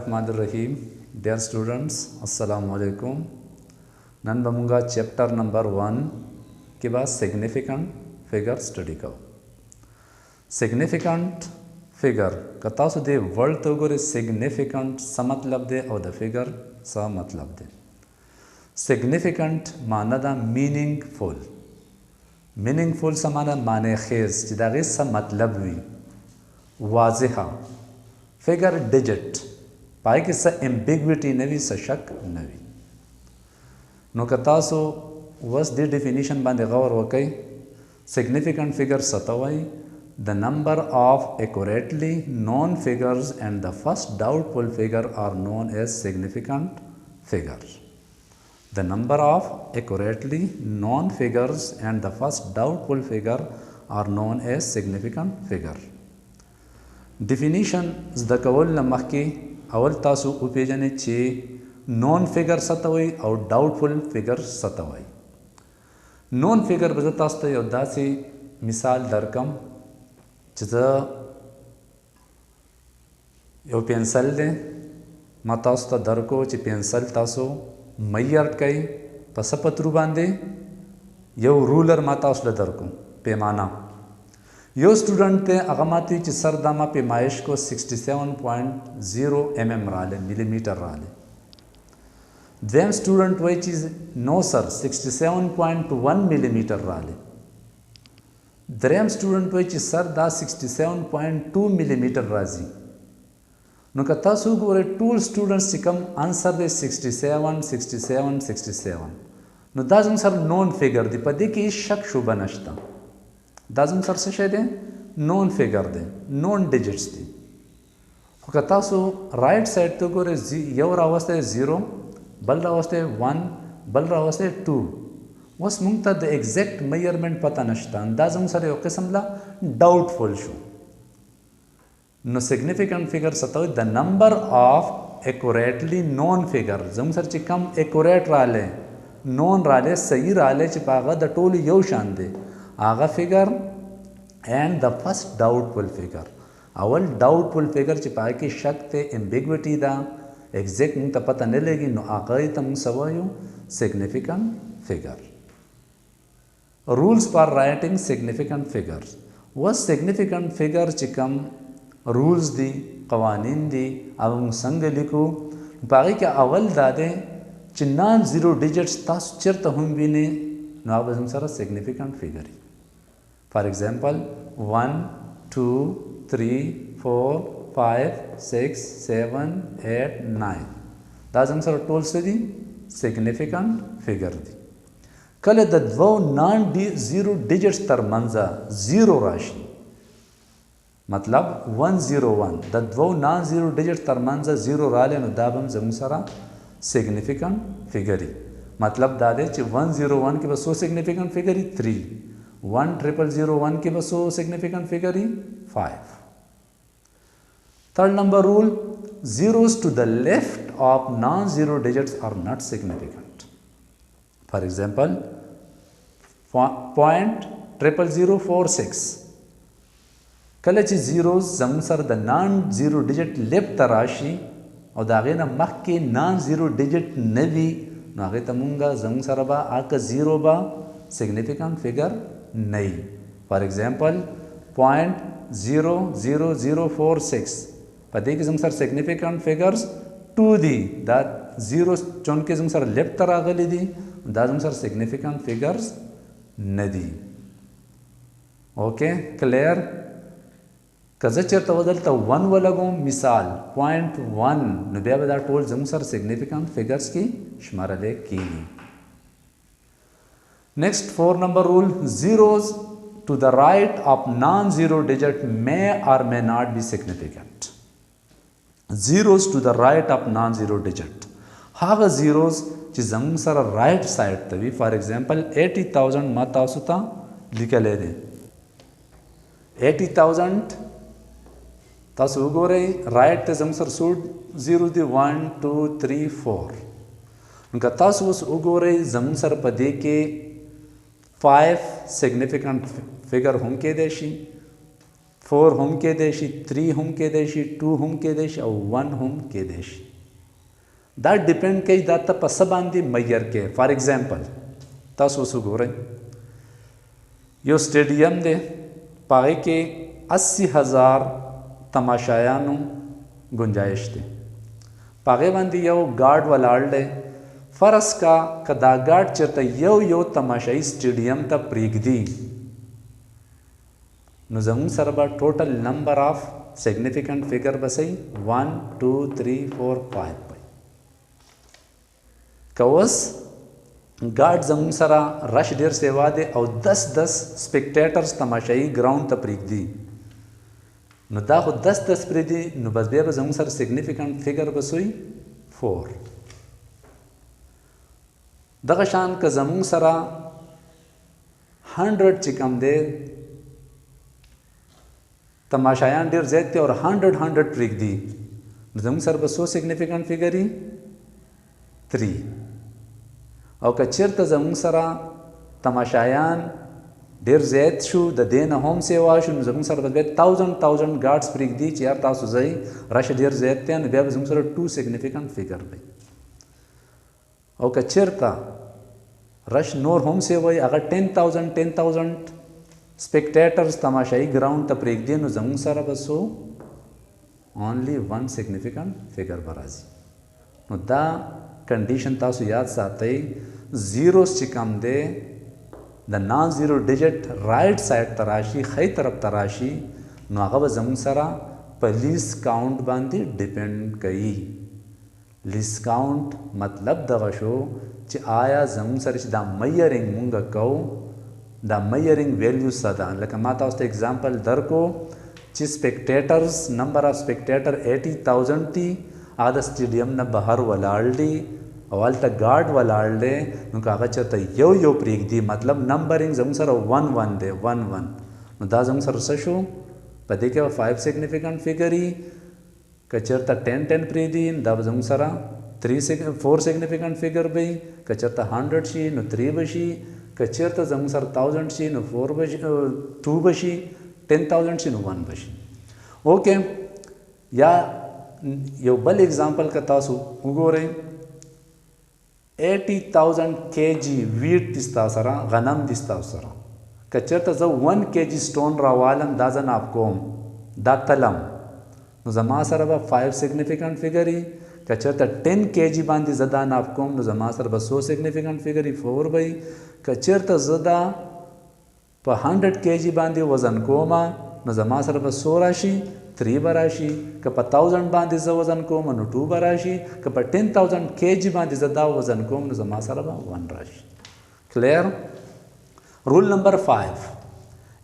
बिस्मिल्लाहिर्रहमानिर्रहीम। Dear students अस्सलामु अलैकुम। नन बमुंगा चैप्टर नंबर 1 के बाद सिग्निफिकेंट फिगर स्टडी करो। सिग्निफिकेंट फिगर कता सु दे वर्ड तो गोरे सिग्निफिकेंट सा मतलब दे और द फिगर सा मतलब दे। सिग्निफिकेंट माना दा मीनिंगफुल। मीनिंगफुल सा माने खेज जिदागे सा मतलब वी वाजिहा। फिगर डिजिट पाए कि सा एम्बिग्विटी नवी सा शक नवी नो कता सो वस दी डिफिनीशन बांधे गौर वकई। सिग्निफिकेंट फिगर सतवाई the number of accurately known figures and the first doubtful figure are known as significant figure. The number of accurately known figures and the first doubtful figure are known as significant figure. Definition द कवल नमकी अवल तासु उपेजने चे known figure सतवई और doubtful figure सतवई। नॉन फिगर बजतास्त योद्धा से मिसाल दरकम चिज यो पेंसिल दे मतास्त दरको ची पेंसिल तासो मैयर कई पसपत्रु बांधे यो रूलर माताउस दरको पैमाना यो स्टूडेंट ते अगमाती ची सरदामा पैमाइश को 67.0 mm राले मिलीमीटर राले। देम स्टूडेंट वही चीज़ नो सर 67.1 मिलीमीटर राले। द्रेम स्टूडेंट वही चीज़ सर दा 67.2 मिलीमीटर राजी नो कता सु गोरे टूल स्टूडेंट्स चिकम आंसर दे 67 नो दाजुम सर नॉन फिगर दी पदे की शक शुभ नश्ता दाजुम सर से शेदे नॉन फिगर दे नॉन डिजिट्स दी कता सो राइट साइड तो गोरे यो रावस्ते 0 बल रावस्ते 1 बल रावस्ते 2 वस मुंगता द एग्जैक्ट मेजरमेंट पता नश्ता दाजुम सर यो किस्मला डाउटफुल शो नो सिग्निफिकेंट फिगर सतव the number of accurately known figure जम सर चिकम एक्यूरेट राले नॉन राले सही राले चिपागा द टोल यो शान दे आगा figure and the first doubtful figure अवल डाउटफुल फिगर चिपा की शक ते एम्बिग्विटी दा एग्जैक्ट मुंग पता नहीं लेगी नो आगा तम सवायो significant figure. Rules for writing significant figures वह सिग्निफिकेंट फिगर चिकम रूल्स दी कवानीन दी अब संग लिखो बाकी क्या अवल दादे चिन्नान 0 डिजिट्स तास चिरत हम भी ने नाबजम सारा सिग्निफिकेंट फिगर फॉर एग्जांपल 1 2 3 4 5 6 7 8 9 दाजम सर टोल से दी सिग्निफिकेंट फिगर दी कल दो नॉन 0 डिजिट्स तर मंजा 0 राशि मतलब 101 दो नॉन 0 डिजिट्स तर मंजा 0 राले नो दाबम जम सारा सिग्निफिकेंट फिगर मतलब दादे च 101 के बसो सिग्निफिकेंट फिगर 3 1001 के बसो significant figure 5। Third number rule zeros to the left of non-zero digits are not significant. For example, 0.00046 कलची zeros जमसर द non-zero digit left राशि और दागे ना मख के non-zero digit नवी नागे तमुंगा जमसर बा आका 0 बा significant figure नहीं। For example, 0.00046 पदे की जमसर significant figures 2 दी दा 0 चौन के जमसर लेफ्ट तरह गली दी दा जमसर significant figures नदी। ओके क्लियर कजचर तवदल तो 1 वलगो मिसाल 0.1 नबिया बदा टोल जमसर significant figures की शुमारले की। Next 4 number rule zeros to the right of non-zero digit may or may not be significant. Zeros to the right of non-zero digit haga zeros ची जंग सर right side तभी for example 80,000 मत आसुता लिखे ले दे 80,000 तास उगो रही right ते जंग सर सूट 0 दी 1 2 3 4 उनका तास उस उगो रही जंग सर पदे के 5 significant figure हम के देशी 4 هم کېدی شي 3 هم کېدی شي 2 هم کېدی شي او 1 هم کېدی شي. دا ډیپینډ کوي دا ته په څه باندې میئر کې. فار ایگزامپل تاسو اوس وګورئ یو سټیډیم دی په هغې کې 80,000 تماشایانو گنجایش دی. په هغې باندې یو ګارډ ولاړ دی. فرض کا که دا ګارډ چېرته یو تماشایي سټیډیم ته پرېږدي نو زموږ سره به ټوټل نمبر آف سیګنیفیکنټ فګر به صحیح 1 2 3 4 5 وي. که اوس ګارډ زموږ سره رش ډېر سیوا دی او 10 سپیکټیټرز تماشایي ګراوند ته پرېږدي نو دا خو 10 پرېږدي نو بس بیا به زموږ سره سیګنیفیکنټ فګر به سوی 4. دغه شان که زموږ سره 100 چې کوم دی تماشایان ډېر زیات دي او 100 پرېږدي نو زموږ سره به څو سیګنیفیکنټ فګر وي 3. او که چېرته زموږ سره تماشایان ډېر زیات شو د دې نه هم سیوا شو نو زموږ سره به بیا 1000 ګارډز پرېږدي چې یار تاسو ځئ رش ډېر زیات دی نو بیا به زموږ سره 2 سیګنیفیکنټ فګر وي. او که چېرته رش نور هم سیوي هغه 10,000 سپیکټیټرز تماشایي ګراوند ته پرېږدي نو زموږ سره به څو اونلی 1 سیګنیفیکنټ فګر به راځي. نو دا کنډیشن تاسو یاد ساتئ. زیروز چې کوم دی د نان زیرو ډیجټ رایټ سایډ ته راشي ښی طرف ته راشي نو هغه به زموږ سره په لیست کاونټ باندې ډیپینډ کوي. لیست کاونټ مطلب دغه شو چې آیا زموږ سره چې دا میئرنګ مونږ کوو دا میئرنګ ویلیو څه ده. لکه ما تاسو ته اگزامپل درکو چې سپیکټیټرز نمبر آف سپیکټیټر 80,000 دي هغه د سټیډیم نه بهر ولاړ دي او هلته ګارډ ولاړ دی نو که هغه چېرته یو پرېږدي مطلب نمبرنګ زموږ سره 1 دی 1 نو دا زموږ سره څه شو په دې کې به 5 سیګنیفیکنټ فګر وي. که چېرته 10 پرېږدي دا به زموږ سره 4 سیګنیفیکنټ فګر به وي. که چېرته 100 شي نو 3 به شي. که چېرته زموږ سره 1000 شي نو 2 به شي. 10,000 شي نو 1 به شي. اوکې یا یو بل اگزامپل که تاسو وګورئ 80,000 kg ویټ دي ستاسو سره غنم دي ستاسو سره. که چېرته زه 1 kg سټون راوالم دا زه ناپ کوم دا تلم نو زما سره به 5 سیګنیفیکنټ فګر وي. که چېرته 10 kg باندې زه دا ناپ کوم نو زما سره به څو سیګنیفیکنټ فګر وي 4 به وي. که چېرته زه دا په 100 kg باندې وزن کوم نو زما سره به څو راشي 3 به راشي. که په 1000 باندې زه وزن کوم نو 2 به راشي. که په 10,000 kg باندې زه دا وزن کوم نو زما سره به 1 راشي. کلیر. رول نمبر 5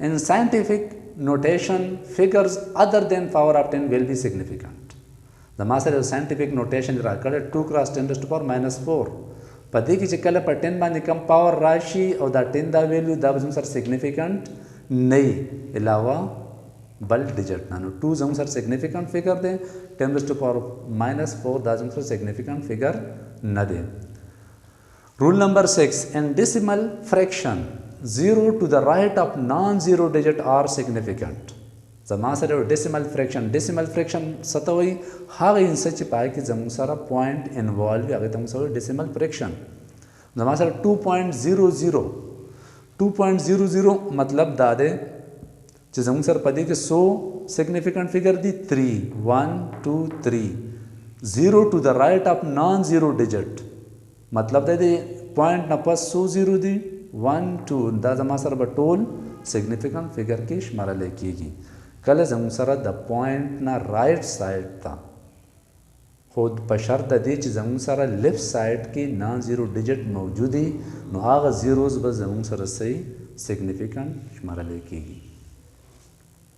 in scientific notation figures other than power of 10 will be significant. زما سره یو ساینټیفیک نوټیشن راکړی 2 × 10⁻⁴. په دې کې چې کله په 10 باندې کم پاور راشي او دا 10 دا ویلیو دا به زموږ سره سیګنیفیکنټ نه وي علاوه بل ډیجټ نه. نو 2 زموږ سره سیګنیفیکنټ فګر دی 10⁻⁴ دا زموږ سره سیګنیفیکنټ فګر نه دی. رول نمبر 6 in decimal fraction 0 to the right of non-zero digit are significant. زما سره یو ډیسیمل فریکشن څه ته وایي هغه انسه چې په هغې کې زموږ سره پوینټ انوالو وي هغې ته موږ سره ډیسیمل فریکشن. زما سره 2.00 مطلب دا دی چې زموږ سره په دې کې 100 سیګنیفیکنټ فګر دي 3 1 2 3 0 to the right of non-zero digit مطلب دا دی پوینټ نه پس 100 زیرو دي 1 2 دا زما سره به ټول سیګنیفیکنټ فګر کې شمارلی کېږي. کله زموږ سره د پوینټ نه رایټ سایډ ته خو په شرط د دې چې زموږ سره لیفت سایډ کې نان زیرو ډیجټ موجود وي نو هغه زیروز به زموږ سره صحیح سیګنیفیکنټ شمارلی کېږي.